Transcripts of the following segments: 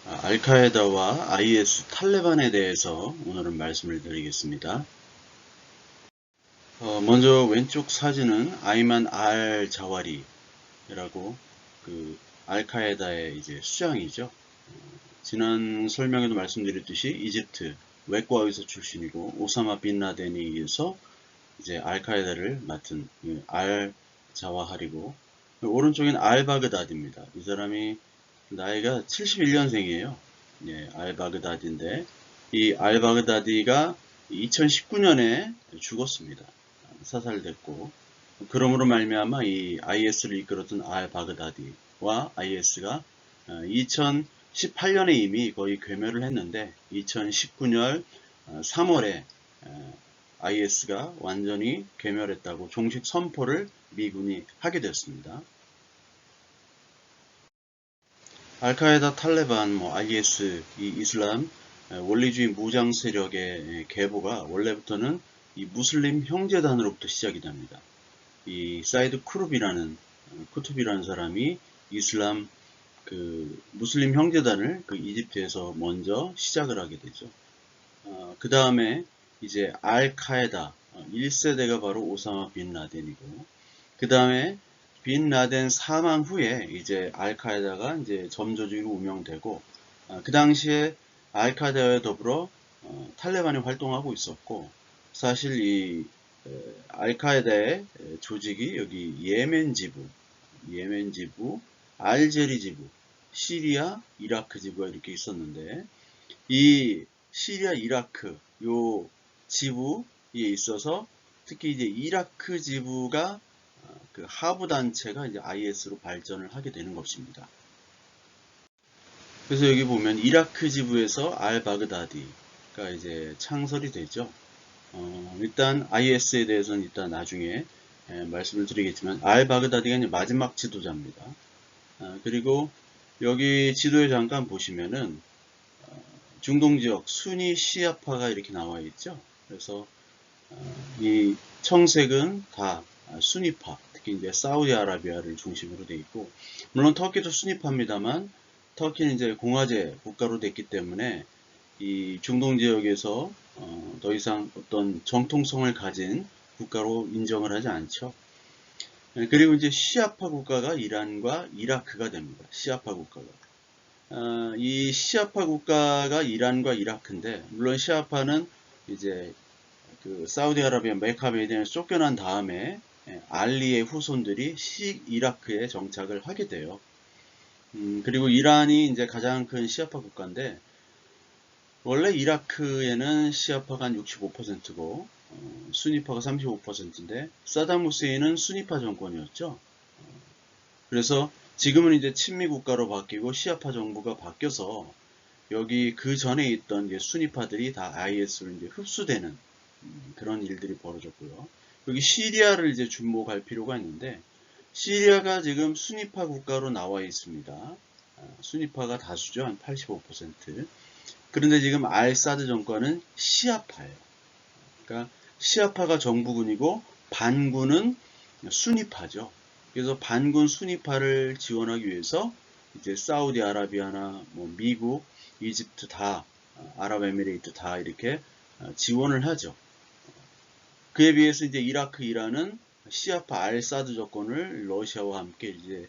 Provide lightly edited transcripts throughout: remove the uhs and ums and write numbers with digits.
알카에다와 IS 탈레반에 대해서 오늘은 말씀을 드리겠습니다. 먼저 왼쪽 사진은 아이만 알 자와리라고 알카에다의 이제 수장이죠. 지난 설명에도 말씀드렸듯이 이집트 외과 의사 출신이고 오사마 빈 라덴에 의해서 이제 알카에다를 맡은 알 자와하리고, 오른쪽엔 알 바그다디입니다. 이 사람이 나이가 71년생이에요. 예, 알 바그다디인데 이 알 바그다디가 2019년에 죽었습니다. 사살됐고, 그러므로 말미암아 이 IS를 이끌었던 알 바그다디와 IS가 2018년에 이미 거의 괴멸을 했는데 2019년 3월에 IS가 완전히 괴멸했다고 정식 선포를 미군이 하게 되었습니다. 알카에다, 탈레반, IS, 이 이슬람 원리주의 무장 세력의 계보가 원래부터는 이 무슬림 형제단으로부터 시작이 됩니다. 이 사이드 쿠투비라는 사람이 이슬람 무슬림 형제단을 이집트에서 먼저 시작을 하게 되죠. 그 다음에 이제 알카에다 1세대가 바로 오사마 빈 라덴이고, 그 다음에 빈 라덴 사망 후에 이제 알카에다가 이제 점조직으로 운영되고, 그 당시에 알카에다와 더불어 탈레반이 활동하고 있었고, 사실 이 알카에다의 조직이 여기 예멘 지부, 알제리 지부, 시리아, 이라크 지부가 이렇게 있었는데, 이 시리아, 이라크 요 지부에 있어서 특히 이제 이라크 지부가 하부 단체가 이제 IS로 발전을 하게 되는 것입니다. 그래서 여기 보면 이라크 지부에서 알 바그다디가 이제 창설이 되죠. 일단 IS에 대해서는 일단 나중에 말씀을 드리겠지만, 알 바그다디가 이제 마지막 지도자입니다. 그리고 여기 지도에 잠깐 보시면은 중동 지역 순위 시아파가 이렇게 나와 있죠. 그래서 이 청색은 다 순위파, 특히 이제 사우디아라비아를 중심으로 되어 있고, 물론 터키도 순위파입니다만 터키는 이제 공화제 국가로 됐기 때문에 이 중동 지역에서 더 이상 어떤 정통성을 가진 국가로 인정을 하지 않죠. 그리고 이제 시아파 국가가 이란과 이라크가 됩니다. 시아파 국가가. 이 시아파 국가가 이란과 이라크인데, 물론 시아파는 이제 사우디아라비아 메카 메디나에서 쫓겨난 다음에 알리의 후손들이 이라크에 정착을 하게 돼요. 그리고 이란이 이제 가장 큰 시아파 국가인데, 원래 이라크에는 시아파가 한 65%고 수니파가 35%인데 사담 후세인은 수니파 정권이었죠. 그래서 지금은 이제 친미 국가로 바뀌고 시아파 정부가 바뀌어서 여기 그 전에 있던 수니파들이 다 IS로 이제 흡수되는 그런 일들이 벌어졌고요. 여기 시리아를 이제 주목할 필요가 있는데, 시리아가 지금 수니파 국가로 나와 있습니다. 수니파가 다수죠. 한 85%. 그런데 지금 알사드 정권은 시아파예요. 그러니까 시아파가 정부군이고 반군은 수니파죠. 그래서 반군 수니파를 지원하기 위해서 이제 사우디아라비아나 미국, 이집트 다, 아랍에미레이트 다 이렇게 지원을 하죠. 그에 비해서 이제 이라크, 이란은 시아파 알사드 정권을 러시아와 함께 이제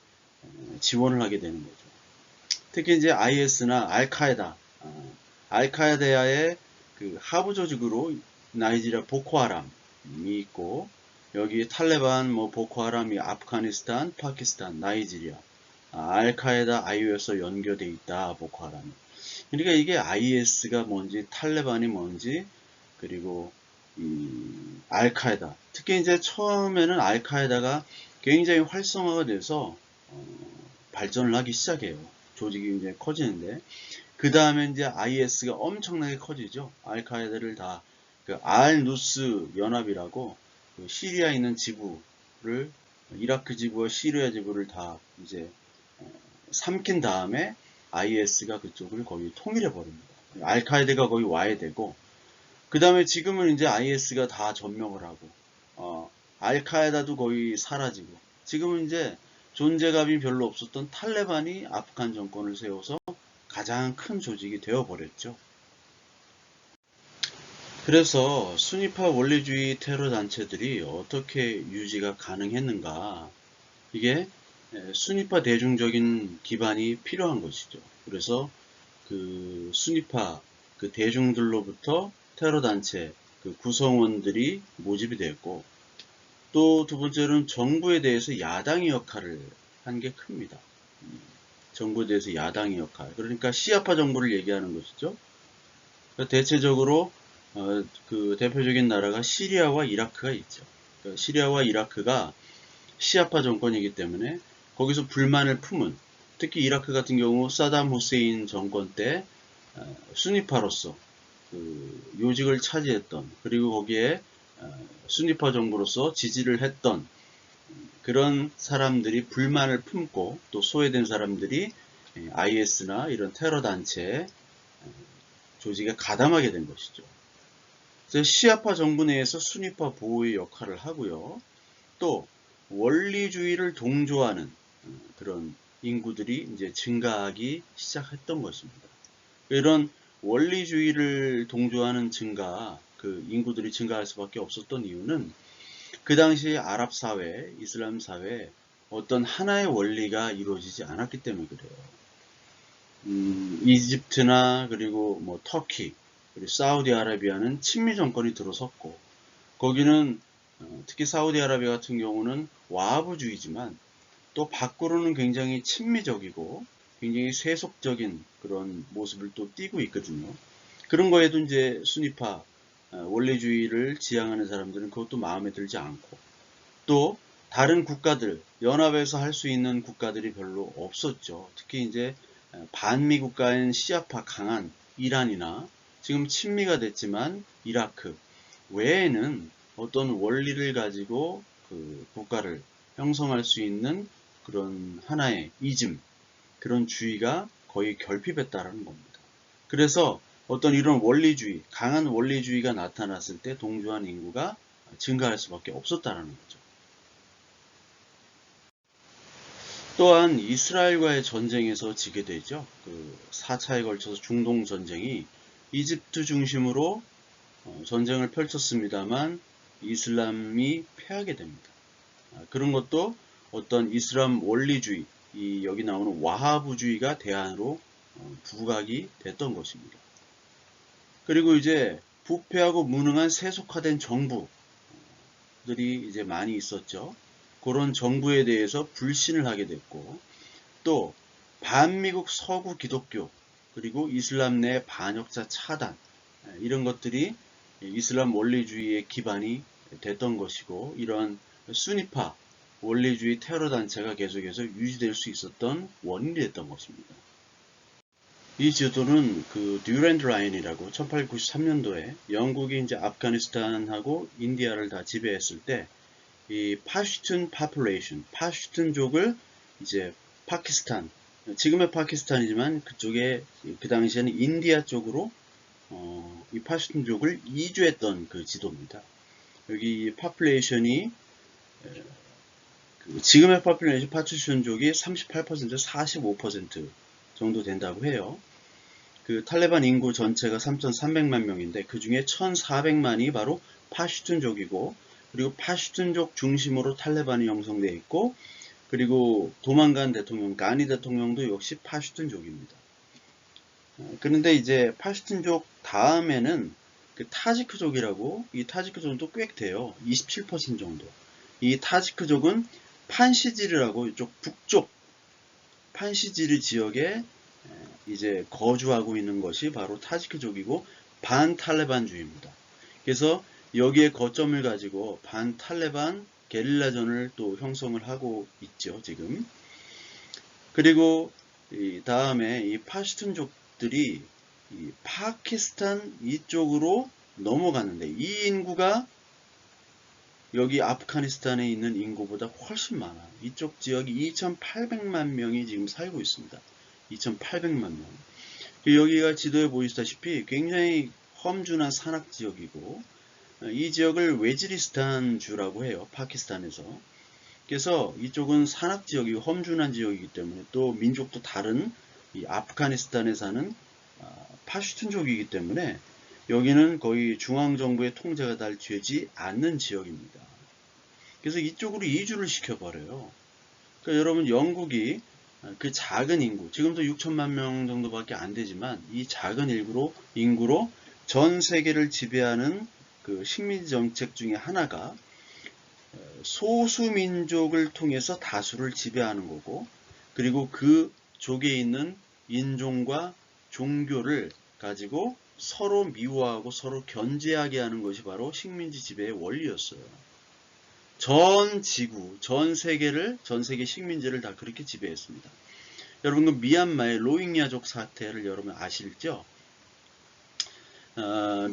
지원을 하게 되는 거죠. 특히 이제 IS나 알카에다의 하부 조직으로 나이지리아 보코하람이 있고, 여기 탈레반, 보코하람이 아프가니스탄, 파키스탄, 나이지리아, 알카에다, IO에서 연결돼 있다, 보코하람이. 그러니까 이게 IS가 뭔지, 탈레반이 뭔지, 그리고 알카에다, 특히 이제 처음에는 알카에다가 굉장히 활성화가 돼서 발전을 하기 시작해요. 조직이 이제 커지는데, 그 다음에 이제 IS가 엄청나게 커지죠. 알카에다를 다 알누스 연합이라고 시리아에 있는 지부를, 이라크 지부와 시리아 지부를 다 이제 삼킨 다음에 IS가 그쪽을 거의 통일해 버립니다. 알카에다가 거의 와야 되고, 그 다음에 지금은 이제 IS가 다 점령을 하고, 알카에다도 거의 사라지고, 지금은 이제 존재감이 별로 없었던 탈레반이 아프간 정권을 세워서 가장 큰 조직이 되어버렸죠. 그래서 순위파 원리주의 테러 단체들이 어떻게 유지가 가능했는가? 이게 순위파 대중적인 기반이 필요한 것이죠. 그래서 그 순위파 그 대중들로부터 테러 단체 그 구성원들이 모집이 됐고, 또 두 번째로는 정부에 대해서 야당의 역할을 한 게 큽니다. 정부에 대해서 야당의 역할. 그러니까 시아파 정부를 얘기하는 것이죠. 그러니까 대체적으로 그 대표적인 나라가 시리아와 이라크가 있죠. 그러니까 시리아와 이라크가 시아파 정권이기 때문에 거기서 불만을 품은, 특히 이라크 같은 경우 사담 후세인 정권 때 순위파로서 그 요직을 차지했던, 그리고 거기에 순위파 정부로서 지지를 했던 그런 사람들이 불만을 품고, 또 소외된 사람들이 IS나 이런 테러 단체 조직에 가담하게 된 것이죠. 그래서 시아파 정부 내에서 순위파 보호의 역할을 하고요. 또 원리주의를 동조하는 그런 인구들이 이제 증가하기 시작했던 것입니다. 이런 원리주의를 동조하는 그 인구들이 증가할 수밖에 없었던 이유는 그 당시 아랍 사회, 이슬람 사회에 어떤 하나의 원리가 이루어지지 않았기 때문에 그래요. 이집트나 그리고 뭐 터키, 그리고 사우디아라비아는 친미 정권이 들어섰고, 거기는 특히 사우디아라비아 같은 경우는 와하브주의지만 또 밖으로는 굉장히 친미적이고 굉장히 세속적인 그런 모습을 또 띠고 있거든요. 그런 거에도 이제 순위파 원리주의를 지향하는 사람들은 그것도 마음에 들지 않고, 또 다른 국가들, 연합에서 할 수 있는 국가들이 별로 없었죠. 특히 이제 반미 국가인 시아파 강한 이란이나 지금 친미가 됐지만 이라크 외에는 어떤 원리를 가지고 그 국가를 형성할 수 있는 그런 하나의 이즘, 그런 주의가 거의 결핍했다라는 겁니다. 그래서 어떤 이런 원리주의, 강한 원리주의가 나타났을 때 동조한 인구가 증가할 수밖에 없었다라는 거죠. 또한 이스라엘과의 전쟁에서 지게 되죠. 그 4차에 걸쳐서 중동 전쟁이 이집트 중심으로 전쟁을 펼쳤습니다만 이슬람이 패하게 됩니다. 그런 것도 어떤 이슬람 원리주의, 여기 나오는 와하부주의가 대안으로 부각이 됐던 것입니다. 그리고 이제 부패하고 무능한 세속화된 정부들이 이제 많이 있었죠. 그런 정부에 대해서 불신을 하게 됐고, 또 반미국 서구 기독교, 그리고 이슬람 내 반역자 차단, 이런 것들이 이슬람 원리주의의 기반이 됐던 것이고, 이런 순위파 원리주의 테러 단체가 계속해서 유지될 수 있었던 원인이 됐던 것입니다. 이 지도는 그 듀랜드 라인이라고 1893년도에 영국이 이제 아프가니스탄하고 인디아를 다 지배했을 때 이 파슈툰 파퓰레이션, 파슈툰족을 이제 파키스탄, 지금의 파키스탄이지만 그쪽에 그 당시에는 인디아 쪽으로 이 파슈툰족을 이주했던 그 지도입니다. 여기 파퓰레이션이 지금의 파퓰레이션 파슈툰족이 38%, 45% 정도 된다고 해요. 그 탈레반 인구 전체가 3,300만 명인데 그 중에 1,400만이 바로 파슈툰족이고, 그리고 파슈툰족 중심으로 탈레반이 형성되어 있고, 그리고 도망간 대통령, 가니 대통령도 역시 파슈툰족입니다. 그런데 이제 파슈툰족 다음에는 그 타지크족이라고, 이 타지크족도 꽤 돼요. 27% 정도. 이 타지크족은 판시지르라고 이쪽 북쪽 판시지르 지역에 이제 거주하고 있는 것이 바로 타지크족이고 반탈레반주의입니다. 그래서 여기에 거점을 가지고 반탈레반 게릴라전을 또 형성을 하고 있죠, 지금. 그리고 이 다음에 이 파슈툰족들이 이 파키스탄 이쪽으로 넘어갔는데, 이 인구가 여기 아프가니스탄에 있는 인구보다 훨씬 많아요. 이쪽 지역이 2,800만 명이 지금 살고 있습니다. 2,800만 명. 여기가 지도에 보이시다시피 굉장히 험준한 산악 지역이고, 이 지역을 웨지리스탄 주라고 해요. 파키스탄에서. 그래서 이쪽은 산악 지역이고 험준한 지역이기 때문에 또 민족도 다른 이 아프가니스탄에 사는 파슈툰족이기 때문에 여기는 거의 중앙정부의 통제가 잘 되지 않는 지역입니다. 그래서 이쪽으로 이주를 시켜버려요. 그러니까 여러분 영국이 그 작은 인구, 지금도 6천만 명 정도밖에 안 되지만 이 작은 인구로 전 세계를 지배하는 그 식민지 정책 중에 하나가 소수민족을 통해서 다수를 지배하는 거고, 그리고 그 족에 있는 인종과 종교를 가지고 서로 미워하고 서로 견제하게 하는 것이 바로 식민지 지배의 원리였어요. 전 지구, 전 세계 식민지를 다 그렇게 지배했습니다. 여러분, 그 미얀마의 로힝야족 사태를 여러분 아실죠?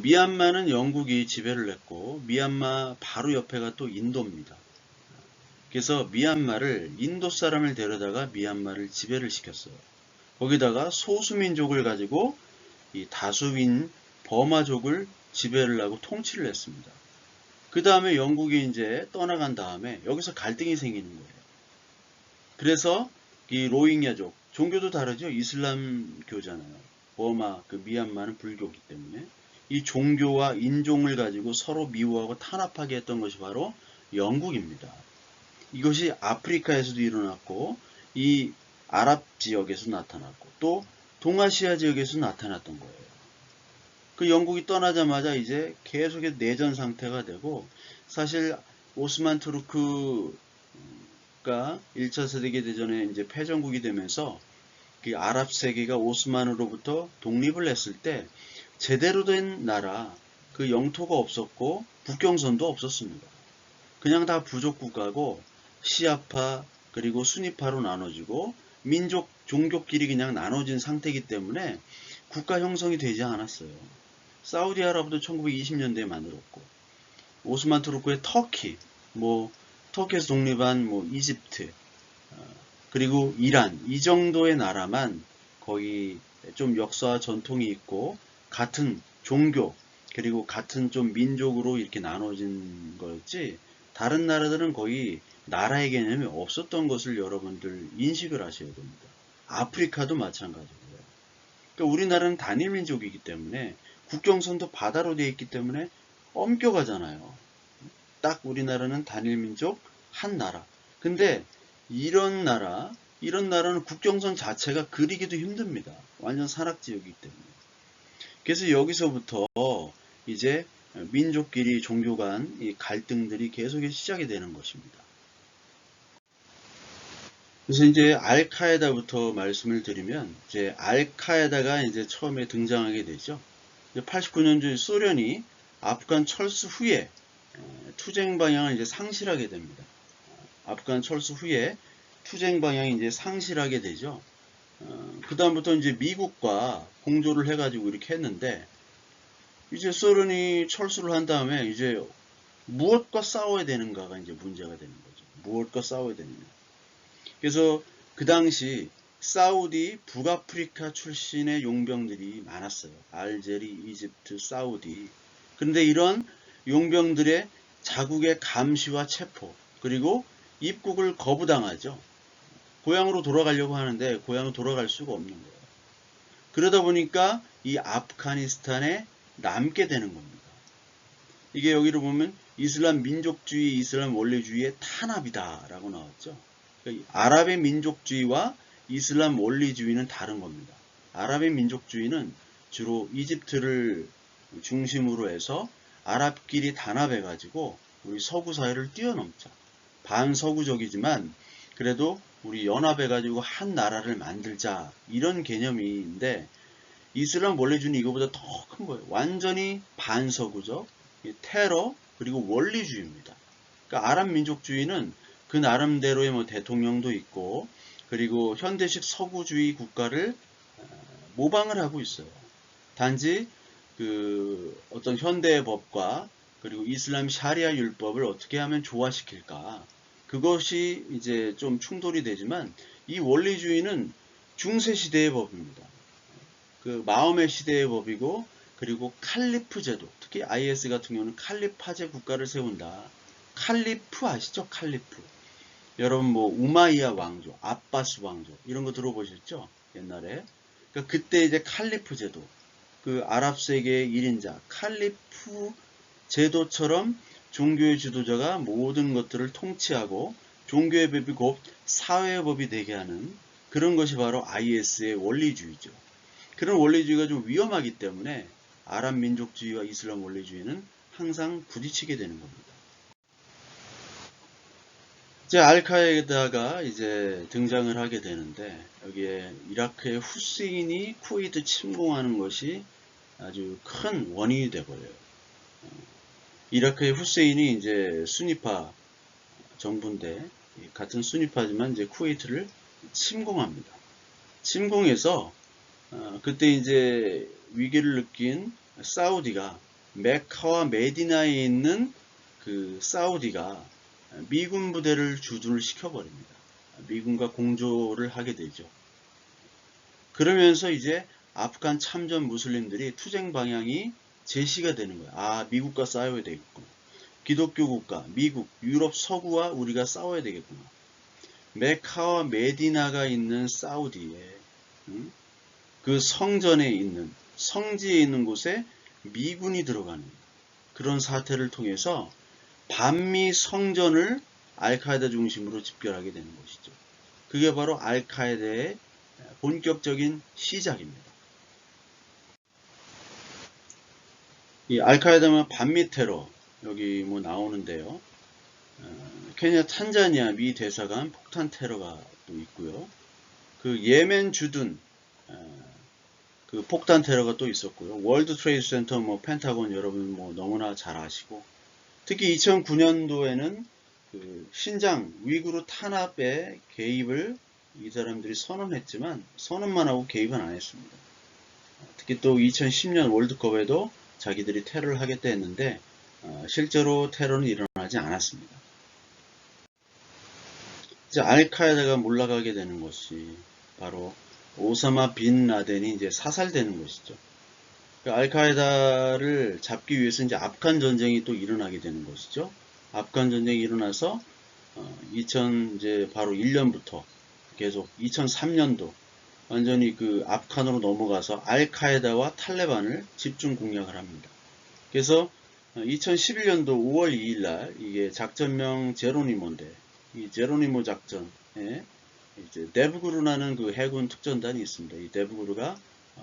미얀마는 영국이 지배를 했고, 미얀마 바로 옆에가 또 인도입니다. 그래서 미얀마를, 인도 사람을 데려다가 미얀마를 지배를 시켰어요. 거기다가 소수민족을 가지고 이 다수인 버마족을 지배를 하고 통치를 했습니다. 그 다음에 영국이 이제 떠나간 다음에 여기서 갈등이 생기는 거예요. 그래서 이 로힝야족, 종교도 다르죠. 이슬람교잖아요. 버마, 그 미얀마는 불교이기 때문에 이 종교와 인종을 가지고 서로 미워하고 탄압하게 했던 것이 바로 영국입니다. 이것이 아프리카에서도 일어났고 이 아랍 지역에서 나타났고 또 동아시아 지역에서 나타났던 거예요. 그 영국이 떠나자마자 이제 계속해서 내전 상태가 되고, 사실 오스만 투르크가 1차 세계대전에 이제 패전국이 되면서 그 아랍 세계가 오스만으로부터 독립을 했을 때 제대로 된 나라, 그 영토가 없었고 국경선도 없었습니다. 그냥 다 부족 국가고 시아파 그리고 수니파로 나눠지고 민족, 종교끼리 그냥 나눠진 상태이기 때문에 국가 형성이 되지 않았어요. 사우디아라비아도 1920년대에 만들었고, 오스만 투르크의 터키, 터키에서 독립한 이집트, 그리고 이란, 이 정도의 나라만 거의 좀 역사와 전통이 있고 같은 종교 그리고 같은 좀 민족으로 이렇게 나눠진 거였지, 다른 나라들은 거의 나라의 개념이 없었던 것을 여러분들 인식을 하셔야 됩니다. 아프리카도 마찬가지고요. 그러니까 우리나라는 단일 민족이기 때문에 국경선도 바다로 되어 있기 때문에 엄격하잖아요. 딱 우리나라는 단일 민족 한 나라. 근데 이런 나라는 국경선 자체가 그리기도 힘듭니다. 완전 산악지역이기 때문에. 그래서 여기서부터 이제 민족끼리 종교 간 이 갈등들이 계속해서 시작이 되는 것입니다. 그래서 이제 알카에다부터 말씀을 드리면, 이제 알카에다가 이제 처음에 등장하게 되죠. 89년쯤 소련이 아프간 철수 후에 투쟁 방향을 이제 상실하게 됩니다. 아프간 철수 후에 투쟁 방향이 이제 상실하게 되죠. 그 다음부터 이제 미국과 공조를 해가지고 이렇게 했는데, 이제 소련이 철수를 한 다음에 이제 무엇과 싸워야 되는가가 이제 문제가 되는 거죠. 무엇과 싸워야 되느냐. 그래서 그 당시 사우디, 북아프리카 출신의 용병들이 많았어요. 알제리, 이집트, 사우디. 그런데 이런 용병들의 자국의 감시와 체포, 그리고 입국을 거부당하죠. 고향으로 돌아가려고 하는데 고향으로 돌아갈 수가 없는 거예요. 그러다 보니까 이 아프가니스탄에 남게 되는 겁니다. 이게 여기를 보면 이슬람 민족주의, 이슬람 원리주의의 탄압이다라고 나왔죠. 그러니까 아랍의 민족주의와 이슬람 원리주의는 다른 겁니다. 아랍의 민족주의는 주로 이집트를 중심으로 해서 아랍끼리 단합해가지고 우리 서구 사회를 뛰어넘자. 반서구적이지만 그래도 우리 연합해가지고 한 나라를 만들자, 이런 개념인데, 이슬람 원리주의는 이거보다 더 큰 거예요. 완전히 반서구적, 테러, 그리고 원리주의입니다. 그러니까 아랍 민족주의는 그 나름대로의 대통령도 있고, 그리고 현대식 서구주의 국가를 모방을 하고 있어요. 단지 그 어떤 현대의 법과 그리고 이슬람 샤리아 율법을 어떻게 하면 조화시킬까, 그것이 이제 좀 충돌이 되지만, 이 원리주의는 중세 시대의 법입니다. 그 마호메 시대의 법이고, 그리고 칼리프 제도, 특히 IS 같은 경우는 칼리파제 국가를 세운다. 칼리프 아시죠? 칼리프. 여러분 우마이야 왕조, 아빠스 왕조 이런 거 들어보셨죠? 옛날에. 그러니까 그때 이제 칼리프 제도, 그 아랍 세계의 1인자 칼리프 제도처럼 종교의 지도자가 모든 것들을 통치하고 종교의 법이 곧 사회의 법이 되게 하는 그런 것이 바로 IS의 원리주의죠. 그런 원리주의가 좀 위험하기 때문에 아랍 민족주의와 이슬람 원리주의는 항상 부딪히게 되는 겁니다. 이제 알카에다가 이제 등장을 하게 되는데 여기에 이라크의 후세인이 쿠웨이트 침공하는 것이 아주 큰 원인이 되버려요. 이라크의 후세인이 이제 수니파 정부인데 같은 수니파지만 이제 쿠웨이트를 침공합니다. 침공해서 그때 이제 위기를 느낀 사우디가 메카와 메디나에 있는 그 사우디가 미군 부대를 주둔을 시켜버립니다. 미군과 공조를 하게 되죠. 그러면서 이제 아프간 참전 무슬림들이 투쟁 방향이 제시가 되는 거예요. 아, 미국과 싸워야 되겠구나. 기독교 국가, 미국, 유럽 서구와 우리가 싸워야 되겠구나. 메카와 메디나가 있는 사우디에 그 성전에 있는 성지에 있는 곳에 미군이 들어가는 그런 사태를 통해서 반미 성전을 알카에다 중심으로 집결하게 되는 것이죠. 그게 바로 알카에다의 본격적인 시작입니다. 이 알카에다는 반미 테러 여기 뭐 나오는데요. 케냐 탄자니아 미 대사관 폭탄 테러가 또 있고요. 그 예멘 주둔 그 폭탄 테러가 또 있었고요. 월드 트레이드 센터 뭐 펜타곤 여러분 뭐 너무나 잘 아시고 특히 2009년도에는 그 신장 위구르 탄압에 개입을 이 사람들이 선언했지만 선언만 하고 개입은 안 했습니다. 특히 또 2010년 월드컵에도 자기들이 테러를 하겠다 했는데 실제로 테러는 일어나지 않았습니다. 이제 알카에다가 몰락하게 되는 것이 바로 오사마 빈 라덴이 이제 사살되는 것이죠. 알카에다를 잡기 위해서 이제 아프간 전쟁이 또 일어나게 되는 것이죠. 아프간 전쟁이 일어나서 2000 이제 바로 1년부터 계속 2003년도 완전히 그 아프간으로 넘어가서 알카에다와 탈레반을 집중 공략을 합니다. 그래서 2011년도 5월 2일 날 이게 작전명 제로니모인데 이 제로니모 작전에 이제 데브구르라는 그 해군 특전단이 있습니다. 이 데브구르가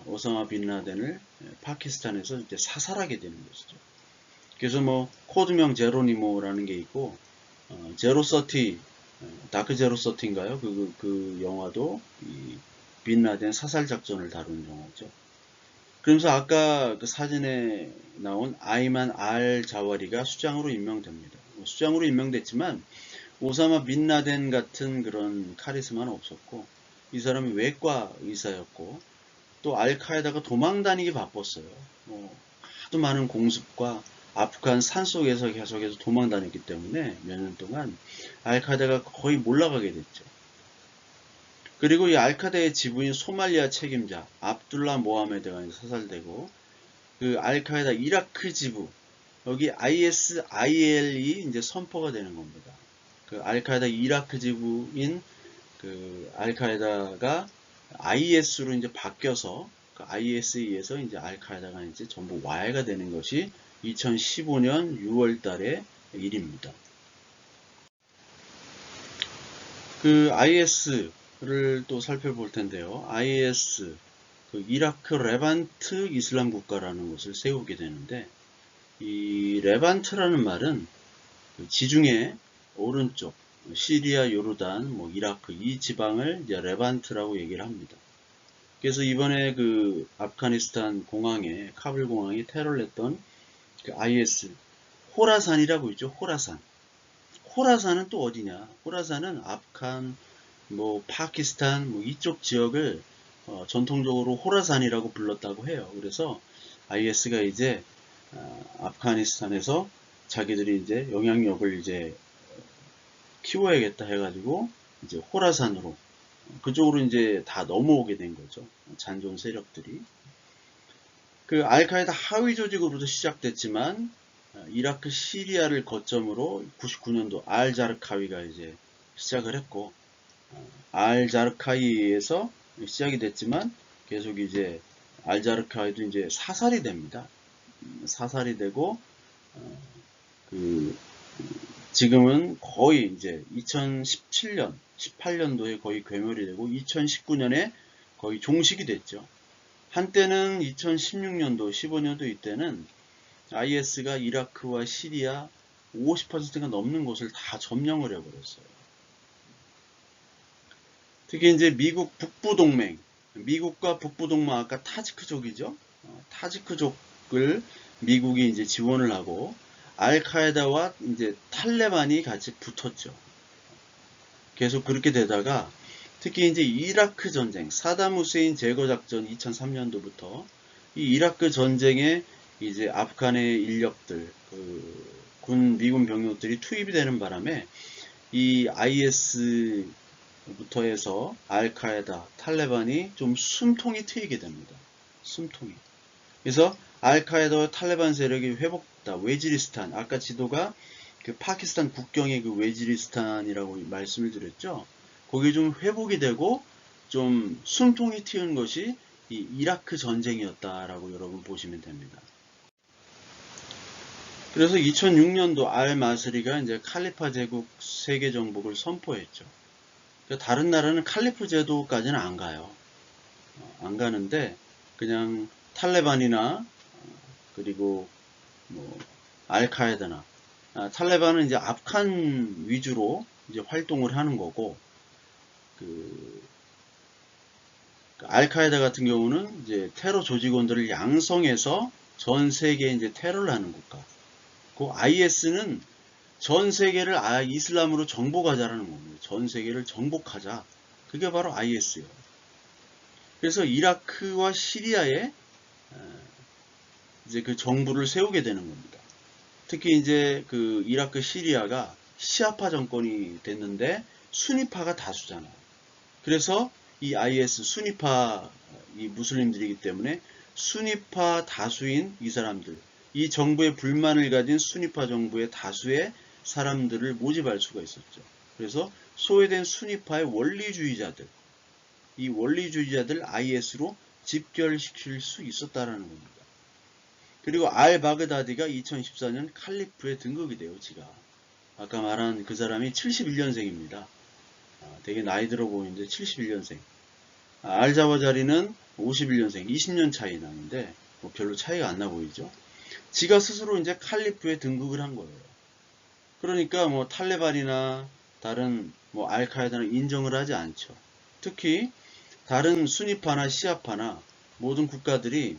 오사마 빈 라덴을 파키스탄에서 이제 사살하게 되는 것이죠. 그래서 뭐 코드명 제로니모라는 게 있고 제로서티 다크 제로서티인가요? 그 영화도 이 빈 라덴 사살 작전을 다룬 영화죠. 그러면서 아까 그 사진에 나온 아이만 알 자와리가 수장으로 임명됩니다. 수장으로 임명됐지만 오사마 빈 라덴 같은 그런 카리스마는 없었고 이 사람이 외과 의사였고 또 알카에다가 도망다니기 바빴어요. 하도 많은 공습과 아프간 산속에서 계속해서 도망다녔기 때문에 몇 년 동안 알카에다가 거의 몰락하게 됐죠. 그리고 이 알카에다의 지부인 소말리아 책임자 압둘라 모하메드가 사살되고 그 알카에다 이라크 지부 여기 ISIL이 이제 선포가 되는 겁니다. 그 알카에다 이라크 지부인 그 알카에다가 IS로 이제 바뀌어서 그 IS에 의해서 이제 알카에다가 이제 전부 와해가 되는 것이 2015년 6월 달의 일입니다. 그 IS를 또 살펴볼 텐데요. IS 그 이라크 레반트 이슬람 국가라는 것을 세우게 되는데 이 레반트라는 말은 그 지중해 오른쪽 시리아, 요르단, 뭐 이라크 이 지방을 이제 레반트라고 얘기를 합니다. 그래서 이번에 그 아프가니스탄 공항에 카불 공항에 테러를 했던 그 IS 호라산이라고 있죠. 호라산. 호라산은 또 어디냐? 호라산은 아프간, 뭐 파키스탄, 뭐 이쪽 지역을 전통적으로 호라산이라고 불렀다고 해요. 그래서 IS가 이제 아프가니스탄에서 자기들이 이제 영향력을 이제 키워야겠다 해가지고 이제 호라산으로 그쪽으로 이제 다 넘어오게 된 거죠. 잔존 세력들이. 그 알카에다 하위 조직으로도 시작됐지만 이라크 시리아를 거점으로 99년도 알자르카위가 이제 시작을 했고 알자르카위에서 시작이 됐지만 계속 이제 알자르카이도 이제 사살이 됩니다. 사살이 되고 그 지금은 거의 이제 2017년, 18년도에 거의 괴멸이 되고 2019년에 거의 종식이 됐죠. 한때는 2016년도, 15년도 이때는 IS가 이라크와 시리아 50%가 넘는 곳을 다 점령을 해버렸어요. 특히 이제 미국 북부동맹, 미국과 북부동맹 아까 타지크족이죠. 타지크족을 미국이 이제 지원을 하고 알카에다와 이제 탈레반이 같이 붙었죠. 계속 그렇게 되다가 특히 이제 이라크 전쟁, 사담 후세인 제거 작전 2003년도부터 이 이라크 전쟁에 이제 아프간의 인력들, 군 미군 병력들이 투입이 되는 바람에 이 IS부터 해서 알카에다, 탈레반이 좀 숨통이 트이게 됩니다. 숨통이. 그래서 알카에다와 탈레반 세력이 회복됐다. 웨지리스탄, 아까 지도가 그 파키스탄 국경의 그 웨지리스탄이라고 말씀을 드렸죠. 거기 좀 회복이 되고 좀 숨통이 튀는 것이 이 이라크 전쟁이었다라고 여러분 보시면 됩니다. 그래서 2006년도 알-마스리가 이제 칼리파 제국 세계 정복을 선포했죠. 그러니까 다른 나라는 칼리프 제도까지는 안 가요. 안 가는데 그냥 탈레반이나 그리고 뭐 알카에다나 탈레반은 이제 아프간 위주로 이제 활동을 하는 거고 그 알카에다 같은 경우는 이제 테러 조직원들을 양성해서 전 세계에 이제 테러를 하는 국가. 그 IS는 전 세계를 이슬람으로 정복하자라는 겁니다. 전 세계를 정복하자. 그게 바로 IS예요. 그래서 이라크와 시리아에 이제 그 정부를 세우게 되는 겁니다. 특히 이제 그 이라크 시리아가 시아파 정권이 됐는데 수니파가 다수잖아요. 그래서 이 IS 수니파 이 무슬림들이기 때문에 수니파 다수인 이 사람들, 이 정부에 불만을 가진 수니파 정부의 다수의 사람들을 모집할 수가 있었죠. 그래서 소외된 수니파의 원리주의자들, 이 원리주의자들 IS로 집결시킬 수 있었다라는 겁니다. 그리고 알-바그다디가 2014년 칼리프에 등극이 돼요, 지가. 아까 말한 그 사람이 71년생입니다. 되게 나이 들어 보이는데 71년생. 알자와자리는 51년생, 20년 차이 나는데 뭐 별로 차이가 안 나 보이죠. 지가 스스로 이제 칼리프에 등극을 한 거예요. 그러니까 뭐 탈레반이나 다른 뭐 알카에다는 인정을 하지 않죠. 특히 다른 수니파나 시아파나 모든 국가들이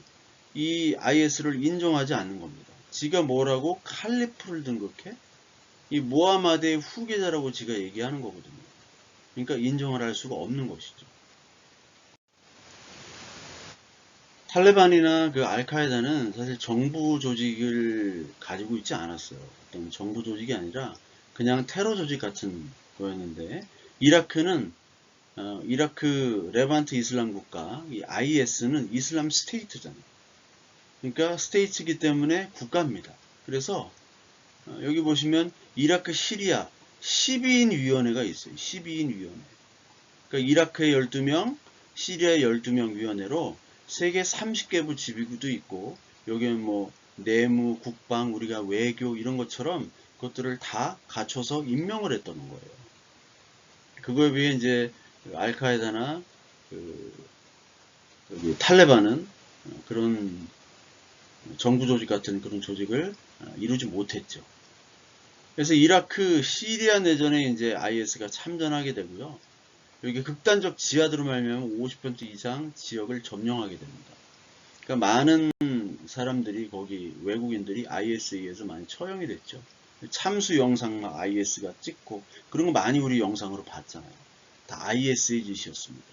이 IS를 인정하지 않는 겁니다. 지가 뭐라고 칼리프를 등극해? 이 모하마드의 후계자라고 지가 얘기하는 거거든요. 그러니까 인정을 할 수가 없는 것이죠. 탈레반이나 그 알카에다는 사실 정부 조직을 가지고 있지 않았어요. 어떤 정부 조직이 아니라 그냥 테러 조직 같은 거였는데 이라크는 이라크 레반트 이슬람 국가, 이 IS는 이슬람 스테이트잖아요. 그러니까 스테이트이기 때문에 국가입니다. 그래서 여기 보시면 이라크 시리아 12인 위원회가 있어요. 12인 위원회. 그러니까 이라크의 12명, 시리아의 12명 위원회로 세계 30개국 지휘구도 있고 여기는 뭐 내무, 국방, 우리가 외교 이런 것처럼 그것들을 다 갖춰서 임명을 했던 거예요. 그거에 비해 이제 알카에다나 탈레반은 그런 정부 조직 같은 그런 조직을 이루지 못했죠. 그래서 이라크, 시리아 내전에 이제 IS가 참전하게 되고요. 여기 극단적 지하드로 말미암아 50% 이상 지역을 점령하게 됩니다. 그러니까 많은 사람들이 거기 외국인들이 IS에 의해서 많이 처형이 됐죠. 참수 영상 막 IS가 찍고 그런 거 많이 우리 영상으로 봤잖아요. 다 IS의 짓이었습니다.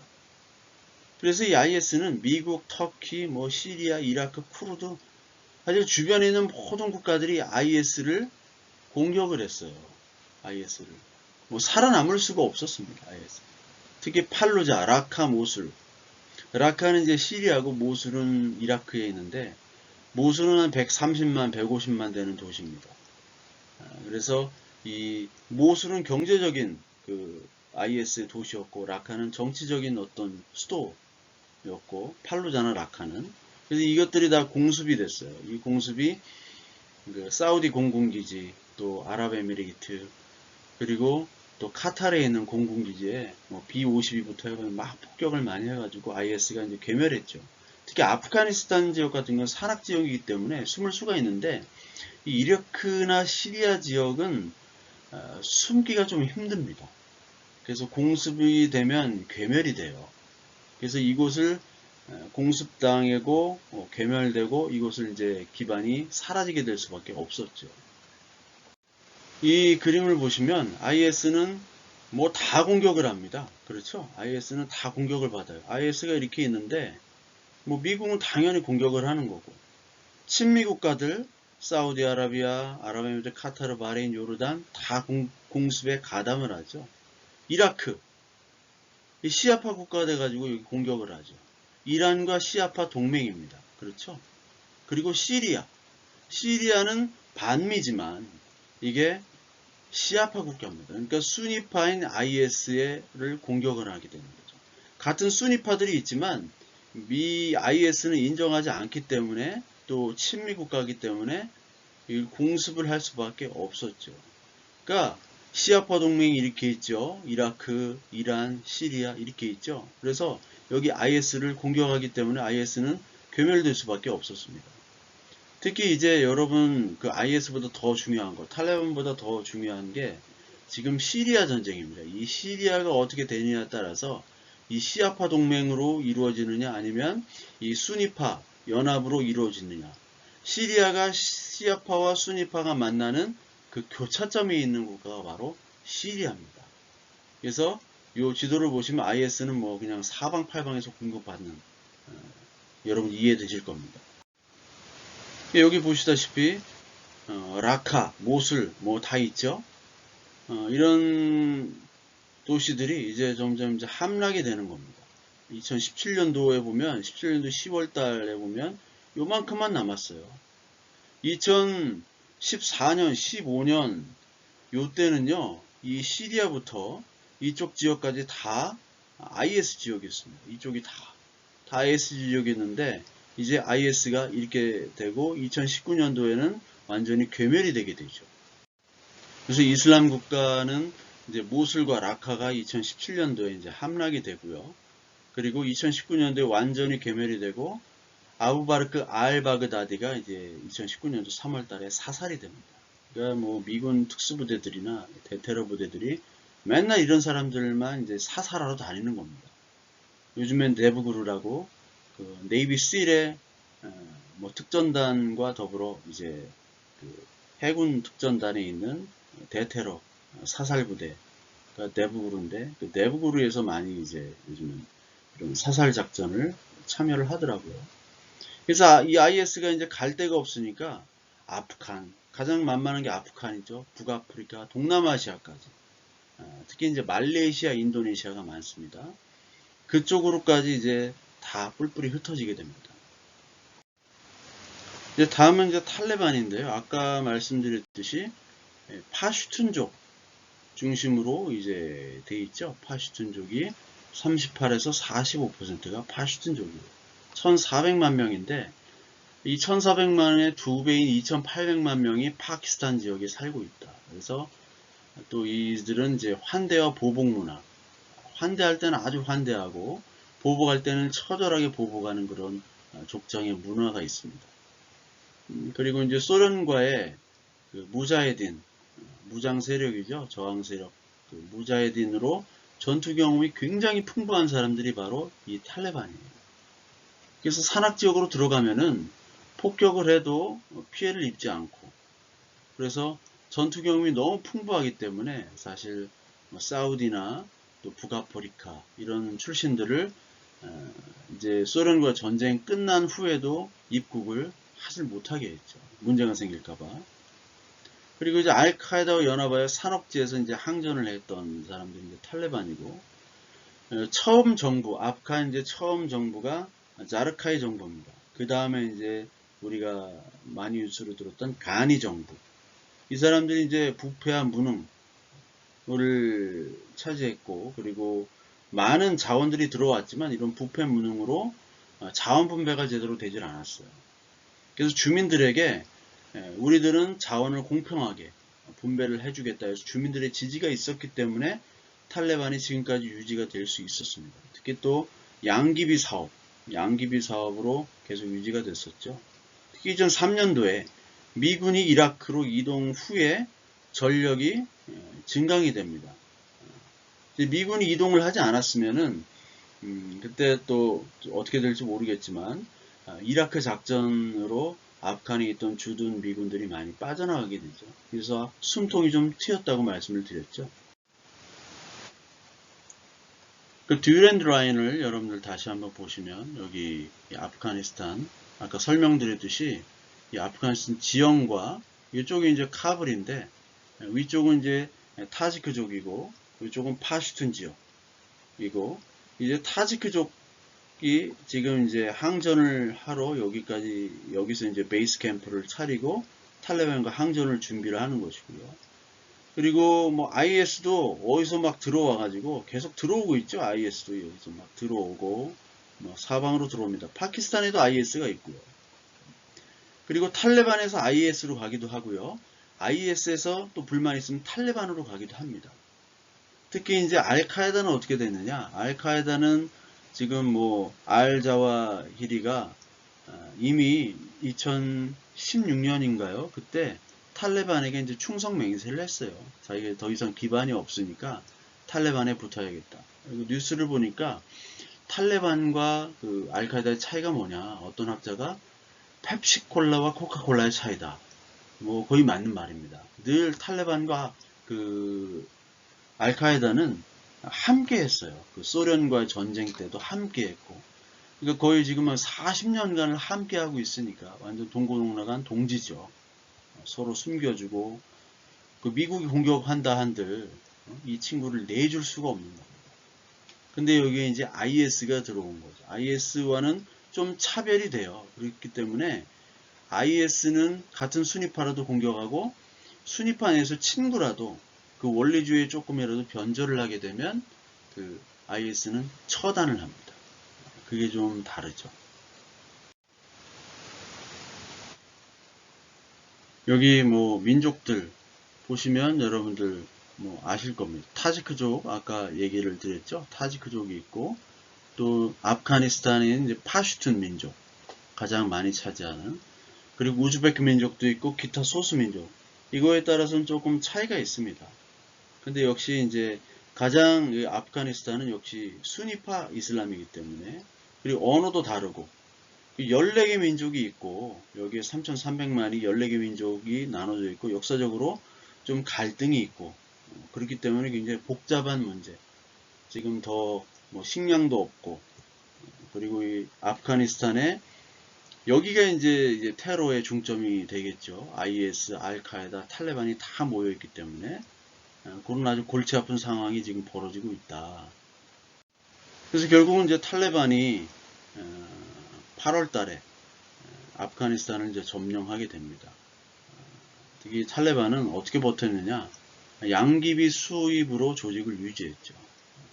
그래서 이 IS는 미국, 터키, 뭐 시리아, 이라크, 쿠르드 사실 주변에 있는 모든 국가들이 IS를 공격을 했어요. IS를. 뭐 살아남을 수가 없었습니다. IS. 특히 팔루자, 라카, 모술. 라카는 이제 시리아고 모술은 이라크에 있는데 모술은 한 130만, 150만 되는 도시입니다. 그래서 이 모술은 경제적인 그 IS의 도시였고, 라카는 정치적인 어떤 수도였고, 팔루자나 라카는. 그래서 이것들이 다 공습이 됐어요. 이 공습이 그 사우디 공군기지, 또 아랍에미리트, 그리고 또 카타르에 있는 공군기지에 뭐 B-52부터 해가지고 막 폭격을 많이 해가지고 IS가 이제 괴멸했죠. 특히 아프가니스탄 지역 같은 건 산악 지역이기 때문에 숨을 수가 있는데, 이 이라크나 시리아 지역은 숨기가 좀 힘듭니다. 그래서 공습이 되면 괴멸이 돼요. 그래서 이곳을 공습당하고 괴멸되고 이곳을 이제 기반이 사라지게 될 수밖에 없었죠. 이 그림을 보시면 IS는 뭐 다 공격을 합니다. 그렇죠? IS는 다 공격을 받아요. IS가 이렇게 있는데 뭐 미국은 당연히 공격을 하는 거고, 친미 국가들 사우디아라비아, 아랍에미리트, 카타르, 바레인, 요르단 다 공습에 가담을 하죠. 이라크 시아파 국가가 돼가지고 여기 공격을 하죠. 이란과 시아파 동맹입니다. 그렇죠? 그리고 시리아는 반미지만 이게 시아파 국가입니다. 그러니까 수니파인 IS를 공격을 하게 되는 거죠. 같은 수니파들이 있지만 미 IS는 인정하지 않기 때문에, 또 친미 국가이기 때문에 공습을 할 수밖에 없었죠. 그러니까 시아파 동맹이 이렇게 있죠. 이라크, 이란, 시리아 이렇게 있죠. 그래서 여기 IS를 공격하기 때문에 IS는 괴멸될 수밖에 없었습니다. 특히 이제 여러분 그 IS보다 더 중요한 거, 탈레반보다 더 중요한 게 지금 시리아 전쟁입니다. 이 시리아가 어떻게 되느냐에 따라서 이 시아파 동맹으로 이루어지느냐 아니면 이 수니파 연합으로 이루어지느냐. 시리아가 시아파와 수니파가 만나는 그 교차점에 있는 국가가 바로 시리아입니다. 그래서 이 지도를 보시면 IS는 뭐 그냥 사방팔방에서 공격받는, 여러분 이해되실 겁니다. 여기 보시다시피 라카, 모술 뭐 다 있죠. 이런 도시들이 이제 점점 이제 함락이 되는 겁니다. 2017년도에 보면 17년도 10월 달에 보면 요만큼만 남았어요. 2014년, 15년 요때는요, 이 시리아부터 이쪽 지역까지 다 IS 지역이었습니다. 이쪽이 다 IS 지역이었는데 이제 IS가 이렇게 되고 2019년도에는 완전히 괴멸이 되게 되죠. 그래서 이슬람 국가는 이제 모술과 라카가 2017년도에 이제 함락이 되고요. 그리고 2019년도에 완전히 괴멸이 되고 아부바르크 알바그다디가 이제 2019년도 3월 달에 사살이 됩니다. 그러니까 뭐 미군 특수부대들이나 대테러 부대들이 맨날 이런 사람들만 이제 사살하러 다니는 겁니다. 요즘엔 네브그루라고 그 네이비 실의 뭐 특전단과 더불어 이제 그 해군 특전단에 있는 대테러 사살부대가 네브그루인데, 그 네브그루에서 많이 이제 요즘은 이런 사살 작전을 참여를 하더라고요. 그래서 이 IS가 이제 갈 데가 없으니까 아프간, 가장 만만한 게 아프간이죠. 북아프리카, 동남아시아까지. 특히 이제 말레이시아, 인도네시아가 많습니다. 그쪽으로까지 이제 다 뿔뿔이 흩어지게 됩니다. 이제 다음은 이제 탈레반인데요. 아까 말씀드렸듯이 파슈툰족 중심으로 이제 돼 있죠. 파슈툰족이 38에서 45%가 파슈툰족이에요. 1,400만 명인데 이 1,400만의 2배인 2,800만 명이 파키스탄 지역에 살고 있다. 그래서 또 이들은 이제 환대와 보복 문화, 환대할 때는 아주 환대하고 보복할 때는 처절하게 보복하는 그런 족장의 문화가 있습니다. 그리고 이제 소련과의 그 무자헤딘, 무장 세력이죠. 저항 세력, 그 무자헤딘으로 전투 경험이 굉장히 풍부한 사람들이 바로 이 탈레반이에요. 그래서 산악 지역으로 들어가면은 폭격을 해도 피해를 입지 않고, 그래서 전투 경험이 너무 풍부하기 때문에 사실 사우디나 또 북아프리카 이런 출신들을 이제 소련과 전쟁 끝난 후에도 입국을 하질 못하게 했죠. 문제가 생길까봐. 그리고 이제 알카에다와 연합하여 산업지에서 이제 항전을 했던 사람들이 이제 탈레반이고, 처음 정부, 아프간 이제 처음 정부가 자르카이 정부입니다. 그 다음에 이제 우리가 많이 뉴스로 들었던 가니 정부. 이 사람들이 이제 부패와 무능, 차지했고, 그리고 많은 자원들이 들어왔지만 이런 부패 무능으로 자원 분배가 제대로 되질 않았어요. 그래서 주민들에게 우리들은 자원을 공평하게 분배를 해주겠다 해서 주민들의 지지가 있었기 때문에 탈레반이 지금까지 유지가 될 수 있었습니다. 특히 또 양귀비 사업으로 계속 유지가 됐었죠. 특히 2003년도에 미군이 이라크로 이동 후에 전력이 증강이 됩니다. 미군이 이동을 하지 않았으면은 그때 또 어떻게 될지 모르겠지만 이라크 작전으로 아프간에 있던 주둔 미군들이 많이 빠져나가게 되죠. 그래서 숨통이 좀 트였다고 말씀을 드렸죠. 그 듀랜드 라인을 여러분들 다시 한번 보시면 여기 아프가니스탄 아까 설명드렸듯이 이 아프가니스탄 지형과 이쪽이 이제 카불인데 위쪽은 이제 타지크족이고 이쪽은 파슈툰 지역이고 이제 타지크족이 지금 이제 항전을 하러 여기서 이제 베이스 캠프를 차리고 탈레반과 항전을 준비를 하는 것이고요. 그리고 뭐 IS도 어디서 막 들어와 가지고 계속 들어오고 있죠. IS도 여기서 막 들어오고 뭐 사방으로 들어옵니다. 파키스탄에도 IS가 있고요. 그리고 탈레반에서 IS로 가기도 하고요. IS에서 또 불만 있으면 탈레반으로 가기도 합니다. 특히 이제 알카에다는 어떻게 됐느냐? 알카에다는 지금 뭐 알자와히리가 이미 2016년인가요? 그때 탈레반에게 이제 충성 맹세를 했어요. 자기가 더 이상 기반이 없으니까 탈레반에 붙어야겠다. 그리고 뉴스를 보니까 탈레반과 그 알카에다의 차이가 뭐냐? 어떤 학자가 펩시콜라와 코카콜라의 차이다. 뭐 거의 맞는 말입니다. 늘 탈레반과 그 알카에다는 함께 했어요. 그 소련과의 전쟁 때도 함께 했고. 그러니까 거의 지금 한 40년간을 함께 하고 있으니까 완전 동고동락한 동지죠. 서로 숨겨주고 그 미국이 공격한다 한들 이 친구를 내줄 수가 없는 겁니다. 근데 여기에 이제 IS가 들어온 거죠. IS와는 좀 차별이 돼요. 그렇기 때문에 IS는 같은 순위파라도 공격하고 순위파 내에서 친구라도 그 원리주의에 조금이라도 변절을 하게 되면 그 IS는 처단을 합니다. 그게 좀 다르죠. 여기 뭐 민족들 보시면 여러분들 뭐 아실 겁니다. 타지크족 아까 얘기를 드렸죠. 타지크족이 있고 또 아프가니스탄에 이제 파슈툰 민족 가장 많이 차지하는 그리고 우즈베크 민족도 있고 기타 소수 민족 이거에 따라서는 조금 차이가 있습니다. 근데 역시 이제 가장 아프가니스탄은 역시 순위파 이슬람이기 때문에 그리고 언어도 다르고 14개 민족이 있고 여기에 3,300만이 14개 민족이 나눠져 있고 역사적으로 좀 갈등이 있고 그렇기 때문에 굉장히 복잡한 문제. 지금 더 뭐 식량도 없고 그리고 이 아프가니스탄에 여기가 이제 테러의 중점이 되겠죠. IS, 알카에다, 탈레반이 다 모여 있기 때문에 그런 아주 골치 아픈 상황이 지금 벌어지고 있다. 그래서 결국은 이제 탈레반이 8월 달에 아프가니스탄을 이제 점령하게 됩니다. 특히 탈레반은 어떻게 버텼느냐? 양귀비 수입으로 조직을 유지했죠.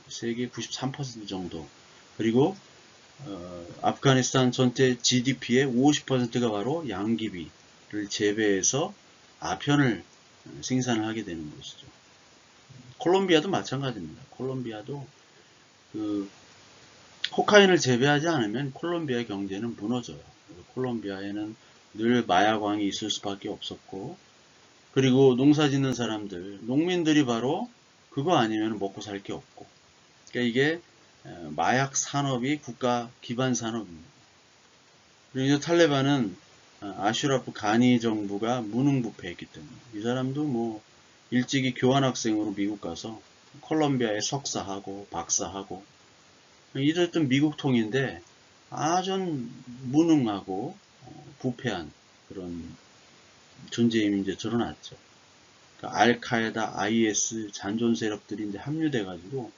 세계 93% 정도. 그리고 아프가니스탄 전체 GDP의 50%가 바로 양귀비를 재배해서 아편을 생산을 하게 되는 것이죠. 콜롬비아도 마찬가지입니다. 콜롬비아도 그 코카인을 재배하지 않으면 콜롬비아의 경제는 무너져요. 콜롬비아에는 늘 마약왕이 있을 수밖에 없었고 그리고 농사 짓는 사람들, 농민들이 바로 그거 아니면 먹고 살 게 없고 그러니까 이게 마약 산업이 국가 기반 산업입니다. 그리고 탈레반은 아슈라프 가니 정부가 무능부패했기 때문에 이 사람도 뭐 일찍이 교환학생으로 미국 가서 콜롬비아에 석사하고 박사하고 이랬던 미국통인데 아주 무능하고 부패한 그런 존재임이 이제 드러났죠. 그러니까 알카에다, IS 잔존 세력들이 이제 합류돼가지고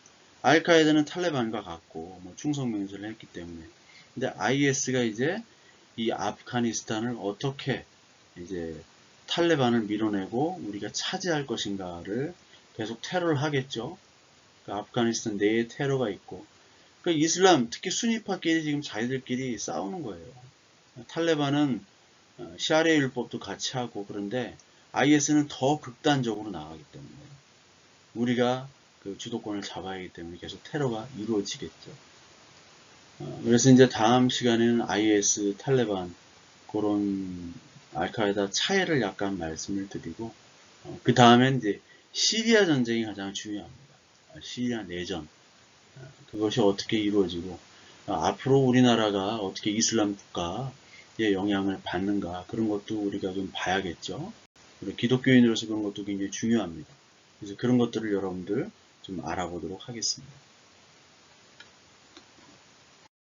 알카에다는 탈레반과 같고 뭐 충성 맹세를 했기 때문에 근데 IS가 이제 이 아프가니스탄을 어떻게 이제 탈레반을 밀어내고 우리가 차지할 것인가를 계속 테러를 하겠죠. 그러니까 아프가니스탄 내에 테러가 있고, 그러니까 이슬람, 특히 수니파끼리 지금 자기들끼리 싸우는 거예요. 탈레반은 샤리아 율법도 같이 하고, 그런데 IS는 더 극단적으로 나가기 때문에 우리가 그 주도권을 잡아야 하기 때문에 계속 테러가 이루어지겠죠. 그래서 이제 다음 시간에는 IS, 탈레반 그런 알카에다 차이를 약간 말씀을 드리고, 그 다음엔 이제 시리아 전쟁이 가장 중요합니다. 시리아 내전, 그것이 어떻게 이루어지고 앞으로 우리나라가 어떻게 이슬람 국가의 영향을 받는가, 그런 것도 우리가 좀 봐야겠죠. 그리고 기독교인으로서 그런 것도 굉장히 중요합니다. 그래서 그런 것들을 여러분들 좀 알아보도록 하겠습니다.